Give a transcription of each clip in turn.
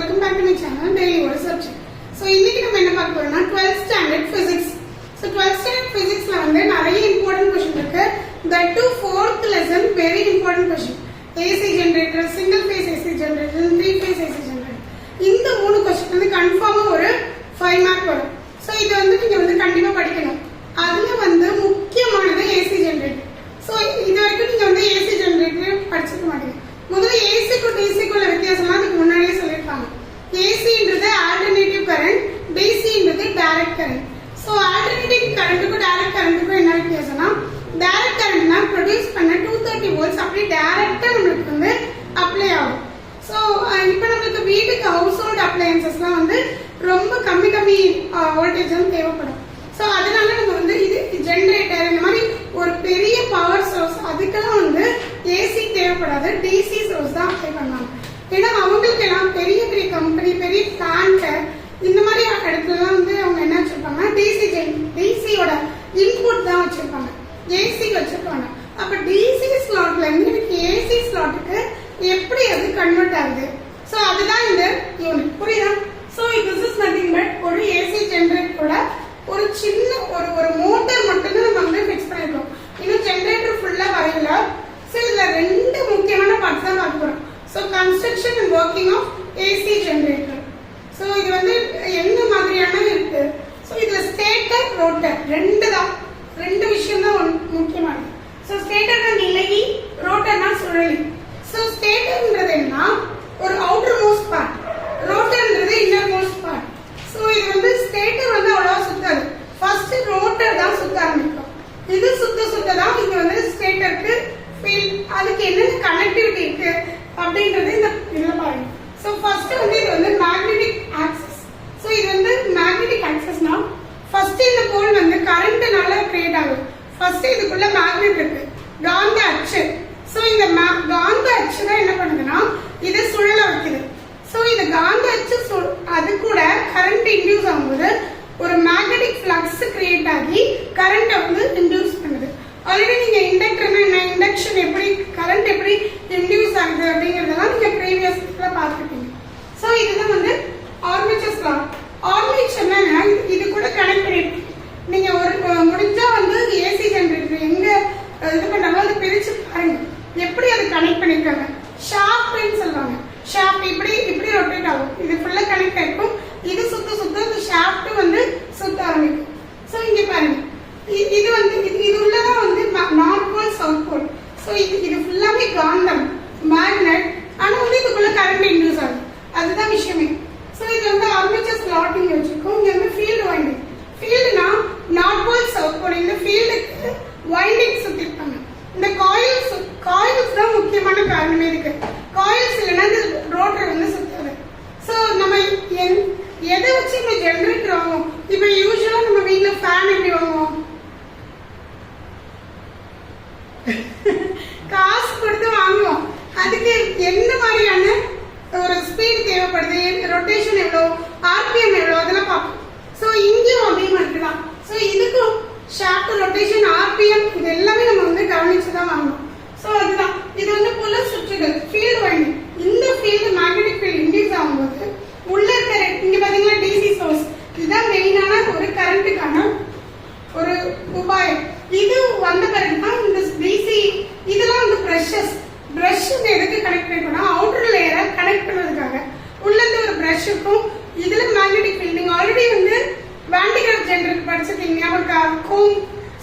welcome back to my channel Daily Word Search. So இன்னைக்கு நம்ம என்ன பார்க்க போறோம்னா 12th standard physics. So 12th standard physicsல வந்து நிறைய important question இருக்கு. That to 4th lesson very important question. AC generator, single phase AC generator, three phase AC generator. இந்த மூணு question வந்து கன்ஃபார்மா ஒரு 5 மார்க் வரும். So இது வந்து நீங்க வந்து கண்டிப்பா படிக்கணும். அதுல வந்து முக்கியமானது AC generator. So இது வரைக்கும் நீங்க வந்து AC generator படிச்சிருக்க மாட்டீங்க. முதல்ல AC க்கு DC க்குள்ள வித்தியாசம் அதுக்கு முன்னாடியே சொல்லிருப்பாங்க. AC ன்றது alternative current, DC ன்றது direct current. So alternative current க்கு direct current க்கு என்ன வித்தியாசம்னா direct current னா ப்ரொடியூஸ் பண்ண 230 volts அப்படியே டைரக்ட்டா நமக்கு வந்து அப்ளை ஆகும். So இப்போ நமக்கு வீட்டுக்கு ஹவுஸ் ஹோல்ட் அப்ளையன்சஸ்லாம் வந்து ரொம்ப கம்மி வோல்டேஜ் வந்து தேவைப்படும். So அதனால நம்ம வந்து இது ஜெனரேட்டர் இந்த மாதிரி ஒரு பெரிய பவர் சோர்ஸ் அதுக்கெல்லாம் வந்து ஏசி தேவைப்படாது, டிசி சோர்ஸ் தான் அப்ளை பண்ணுவாங்க. ஏன்னா அவங்களுக்கு எல்லாம் பெரிய பெரிய கம்பெனி பெரிய பிளான்ட் இந்த மாதிரி இடத்துலலாம் வந்து அவங்க என்ன வச்சிருப்பாங்கன்னா டிசியோட இன்புட் தான் வச்சிருப்பாங்க, ஏசி வச்சிருப்பாங்க. அப்ப டிசி ஸ்லாட்ல இருந்து எனக்கு ஏசி ஸ்லாட்டுக்கு எப்படி அது கன்வெர்ட் ஆகுது, சோ அதுதான் இந்த யூனிட். புரியுதா? So this is nothing but ஒரு ஏசி ஜெனரேட்டரோட ஒரு சின்ன ஒரு மோட்டார் மட்டும் தான் நம்ம வந்து ஃபிக்ஸ் பண்ணிருக்கோம். இன்னும் ஜெனரேட்டர் ஃபுல்லா வரையல. சோ இதுல ரெண்டு முக்கியமான பார்ட்ஸ் தான் பார்க்க போறோம். So construction and working of AC generator. So இது வந்து என்ன மாதிரியானது இருக்கு. சோ இதுல ஸ்டேட்டர் ரோட்டர் ரெண்டு விஷயம் தான் முக்கியமானது. சோ ஸ்டேட்டர்னா நிலைவி, ரோட்டர்னா சுழலி. சோ ஸ்டேட்டர்ன்றது என்ன, ஒரு அவுட்டர் மோஸ்ட் பார்ட், ரோட்டர்ன்றது இன்னர் மோஸ்ட் பார்ட். சோ இது வந்து ஸ்டேட்டர் வந்து அவ்வளவா சுத்தாது, ஃபர்ஸ்ட் ரோட்டர் தான் சுத்த ஆரம்பிக்கும். இது சுத்த தான் இங்க வந்து ஸ்டேட்டருக்கு ஃபீல், அதுக்கு என்ன கனெக்டிவிட்டி இருக்கு அப்படின்றது இந்த இதுல பாருங்க. சோ ஃபர்ஸ்ட் வந்து இது வந்து மேக்னெட்டிக் ஆக்சிஸ். சோ இது வந்து மேக்னெட்டிக் ஆக்சிஸ்னா ஃபர்ஸ்ட் இந்த போல் வந்து கரண்ட்னால கிரியேட் ஆகும். ஃபர்ஸ்ட் இதுக்குள்ள மேக்னெட் இருக்கு, காந்த அச்சு. சோ இந்த காந்த அச்சு தான் என்ன பண்ணுதுன்னா இதை சுழல வைக்குது. சோ இந்த காந்த அச்சு அது கூட கரண்ட் இன்டியூஸ் ஆகும்போது ஒரு மேக்னெட்டிக் ஃப்ளக்ஸ் கிரியேட் ஆகி கரண்ட் வந்து இன்டியூஸ் பண்ணுது. ஆல்ரெடி நீங்க இண்டக்டர்னா என்ன, இண்டக்ஷன் எப்படி கரண்ட் எப்படி இன்டியூஸ் ஆகுது அப்படிங்கறதெல்லாம் நீங்க ப்ரீவியஸ்ல பார்த்துருப்பீங்க. சோ இதுதான் வந்து ஆர்மேச்சர் ஸ்லாட். ஆர்மேச்சர்னா இது கூட கனெக்ட் பண்ணிருக்கீங்க. நீங்க ஒரு முடிஞ்சா வந்து ஏசி ஜெனரேட்டர் எங்க இது பண்ணாலும் அதை பிரிச்சு பாருங்க எப்படி அது கனெக்ட் பண்ணிருக்காங்க. ஷாஃப்ட்னு சொல்லுவாங்க. ஷாஃப்ட் இப்படி ரொட்டேட் ஆகும், இது ஃபுல்லா கனெக்ட் ஆயிருக்கும். இது சுத்த இந்த ஷாஃப்ட் வந்து சுத்த ஆரம்பிக்கும். சோ இங்க பாருங்க, இது வந்து இது உள்ளதான் வந்து north pole south pole. So இது ஃபுல்லாமே காந்தம் மேக்னெட், ஆனா வந்து இதுக்குள்ள கரண்ட் இன்டியூஸ் ஆகும், அதுதான் விஷயமே. சோ இது வந்து ஆர்மேச்சர் ஸ்லாட் இங்க வச்சிருக்கோம். இங்க வந்து ஃபீல்டு வைண்டிங். ஃபீல்டுனா நார்த் போல் சவுத் போல். இந்த ஃபீல்டுக்கு வைண்டிங் சுத்தி இருப்பாங்க. இந்த காயில்ஸ் தான் முக்கியமான காரணமே இருக்கு. காயில்ஸ் இல்லைன்னா இந்த ரோட்டர் வந்து சுத்தாது. சோ நம்ம எதை வச்சு நம்ம ஜெனரேட்டர் வாங்குவோம். இப்ப யூஸ்வலா நம்ம வீட்ல ஃபேன் எப்படி வாங்குவோம், காசு கொடுத்து வாங்குவோம். அதுக்கு என்ன மாதிரியான ஒரு ஸ்பீட் தேவைப்படுது, ரொட்டேஷன் எவ்வளோ, ஆர்பிஎம் எவ்வளோ, அதெல்லாம் பார்ப்போம். சோ இங்கேயும் அதே மாதிரி தான். சோ இதுக்கும் ஷாஃப்ட் ரொட்டேஷன், ஆர்பிஎம் இது எல்லாமே நம்ம வந்து கவனிச்சுதான் வாங்கணும். சோ அதுதான் இது வந்து புல சுற்றுகள், ஃபீல்டு வைண்டிங். இந்த ஃபீல்டு மேக்னெட்டிக் ஃபீல்டு இன்டியூஸ் ஆகும்போது உள்ள இருக்கிற இங்க பாத்தீங்களா டிசி சோர்ஸ், இதுதான் மெயினான ஒரு கரண்ட்டுக்கான ஒரு உபாயம். இது வந்த பிறகுதான் இந்த டிசி இதெல்லாம் வந்து பிரஷஸ். பிரஷ் எதுக்கு கனெக்ட் பண்ணிக்கணும்னா அவுட்டர் லேயரை கனெக்ட் பண்ணுறதுக்காக. உள்ள இருந்து ஒரு பிரஷுக்கும் இதுல மேக்னெட்டிக் ஃபீல்டிங் ஆல்ரெடி வந்து வாண்டிகிராஃப் ஜெனரேட்டர் படிச்சிருக்கீங்க. நமக்கு கோம்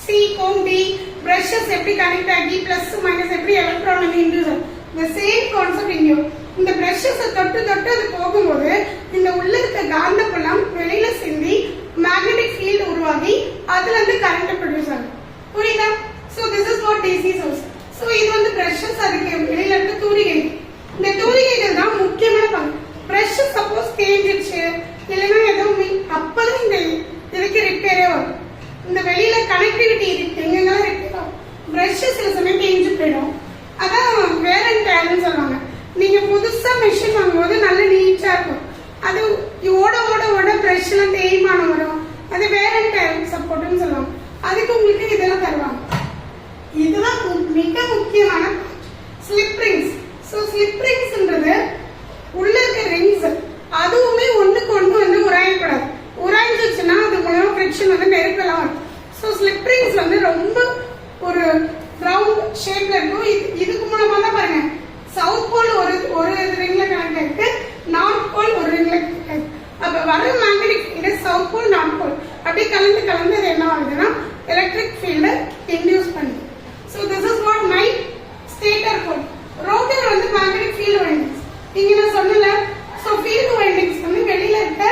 சி கோம் டி பிரஷஸ் எப்படி கனெக்ட் ஆகி பிளஸ் மைனஸ் எப்படி எலக்ட்ரான் வந்து இன்டியூஸ் ஆகும். இந்த சேம் கான்செப்ட் இங்கேயும் இந்த பிரஷஸ் தொட்டு அது போகும்போது இந்த உள்ள இருக்க காந்த புலம் வெளியில சிந்தி மேக்னெட்டிக் ஃபீல்டு உருவாகி அதுல இருந்து கரண்ட் ப்ரொடியூஸ் ஆகும். புரியுதா? So this is what DC source. So இது வந்து பிரஷஸ், அதுக்கு வெளியில இருக்க தூரிகைகள். இந்த தூரிகைகள் தான் முக்கியமான பங்கு. பிரஷ் சப்போஸ் தேஞ்சிடுச்சு இல்லைன்னா எதுவும் அப்பதான் இந்த இதுக்கு ரிப்பேரே வரும். இந்த வெளியில கனெக்டிவிட்டி இருக்கு எங்கெல்லாம் ரிப்பேர் ஆகும். பிரஷ் சில சமயம் தேஞ்சு போயிடும், அதான் வேற டேர்னு சொல்லுவாங்க. நீங்க புதுசா மெஷின் வாங்கும்போது நல்ல நீட்டா இருக்கும், அது ஓட பிரஷ் எல்லாம் தேய்மானம் வரும், அது வேற டேர்ன் சப்போர்ட்னு சொல்லுவாங்க. அதுக்கு உங்களுக்கு இதெல்லாம் தருவாங்க. இதுதான் மிக முக்கியமான ஸ்லிப் ரிங்ஸ். சோ ஸ்லிப் ரிங்ஸ்ன்றது உள்ள இருக்க ரிங்ஸ் வர magnetic field south pole north pole அப்படியே கலந்து கலந்து அது என்ன ஆகுதுன்னா எலக்ட்ரிக் ஃபீல்டு இன்டியூஸ் பண்ணுது. So this is what my stator pole. Rotor வந்து மேக்னெட்டிக் ஃபீல்டு வைண்டிங்ஸ். இங்க நான் சொன்னல, ஸோ ஃபீல்டு வைண்டிங்ஸ் வந்து வெளியில இருக்க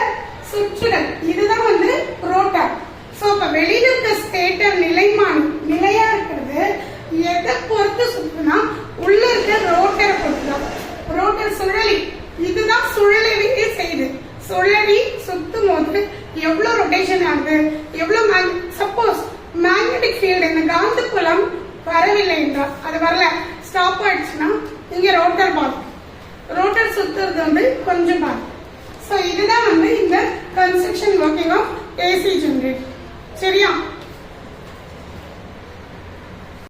சுற்றுகள், இதுதான் வந்து ரோட்டார். ஸோ இப்ப வெளியில இருக்க ஸ்டேட்டர் நிலைமானி நிலையா இருக்கிறது எதை பொறுத்து சுற்றுனா உள்ள இருக்க ரோட்டரை பொறுத்து தான். ரோட்டர் சுழலி, இதுதான் சுழலவே செய்யுது. சுழலி சுத்தும் போது எவ்வளவு ரொட்டேஷன் ஆகுது, எவ்வளவு சப்போஸ் மேக்னெட்டிக் ஃபீல்டு இந்த காந்த புலம் வரவில்லை என்றால், அது வரல ஸ்டாப் ஆயிடுச்சுன்னா இங்க ரோட்டர் பாகம், ரோட்டர் சுத்துறது வந்து கொஞ்சம் பாகம். ஸோ இதுதான் வந்து இந்த கன்ஸ்ட்ரக்ஷன் ஒர்க்கிங் ஆஃப்